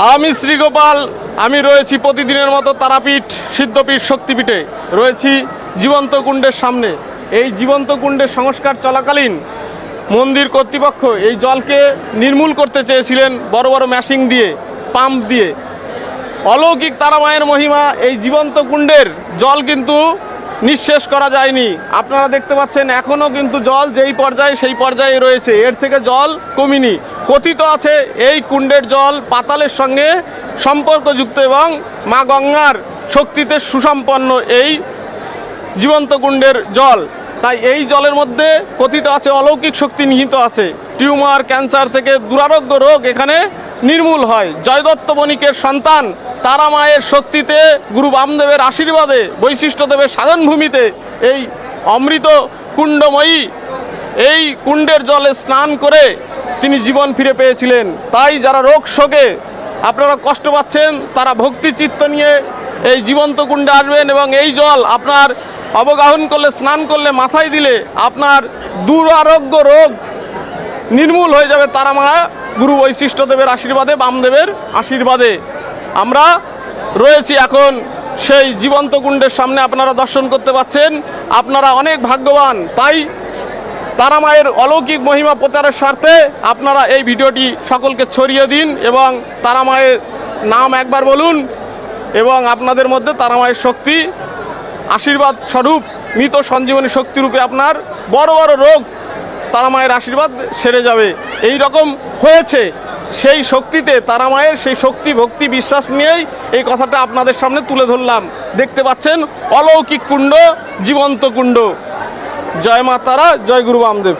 আমি শ্রীগোপাল। আমি রয়েছি প্রতিদিনের মতো তারাপীঠ সিদ্ধপীঠ শক্তিপীঠে রয়েছি জীবন্ত কুণ্ডের সামনে। এই জীবন্ত কুণ্ডের সংস্কার চলাকালীন মন্দির কর্তৃপক্ষ এই জলকে নির্মূল করতে চেয়েছিলেন বড় বড় মেশিন দিয়ে, পাম্প দিয়ে। অলৌকিক তারামায়ের মহিমা, এই জীবন্ত কুণ্ডের জল কিন্তু নিঃশেষ করা যায়নি। আপনারা দেখতে পাচ্ছেন এখনও কিন্তু জল যেই পর্যায়ে সেই পর্যায়ে রয়েছে, এর থেকে জল কমেনি। কথিত আছে এই কুণ্ডের জল পাতালের সঙ্গে সম্পর্কযুক্ত এবং মা গঙ্গার শক্তিতে সুসম্পন্ন এই জীবন্ত কুণ্ডের জল। তাই এই জলের মধ্যে কথিত আছে অলৌকিক শক্তি নিহিত আছে। টিউমার, ক্যান্সার থেকে দুরারোগ্য রোগ এখানে নির্মূল হয়। জয়দত্ত বণিকের সন্তান তারা মায়ের শক্তিতে, গুরু বামদেবের আশীর্বাদে, বৈশিষ্ট্যদেবের সাধনভূমিতে এই অমৃত কুণ্ডময়ী এই কুণ্ডের জলে স্নান করে তিনি জীবন ফিরে পেয়েছিলেন। তাই যারা রোগ শোকে আপনারা কষ্ট পাচ্ছেন, তারা ভক্তি চিত্ত নিয়ে এই জীবন্ত কুণ্ডে আসবেন এবং এই জল আপনার অবগাহন করলে, স্নান করলে, মাথায় দিলে আপনার দুরারোগ্য রোগ নির্মূল হয়ে যাবে তারা মা গুরু বৈশিষ্ট্যদেবের আশীর্বাদে, বামদেবের আশীর্বাদে। আমরা রয়েছি এখন সেই জীবন্ত কুণ্ডের সামনে, আপনারা দর্শন করতে পাচ্ছেন। আপনারা অনেক ভাগ্যবান। তাই তারা মায়ের অলৌকিক মহিমা প্রচারের স্বার্থে আপনারা এই ভিডিওটি সকলকে ছড়িয়ে দিন এবং তারা মায়ের নাম একবার বলুন এবং আপনাদের মধ্যে তারা মায়ের শক্তি আশীর্বাদ স্বরূপ মৃত সঞ্জীবনী শক্তিরূপে আপনার বড় বড় রোগ তারা মায়ের আশীর্বাদ সেরে যাবে। এই রকম হয়েছে। সেই শক্তিতে তারা মায়ের সেই শক্তি, ভক্তি, বিশ্বাস নিয়েই এই কথাটা আপনাদের সামনে তুলে ধরলাম। দেখতে পাচ্ছেন অলৌকিক কুণ্ড, জীবন্ত কুণ্ড। জয় মা তারা, জয় গুরু বামদেব।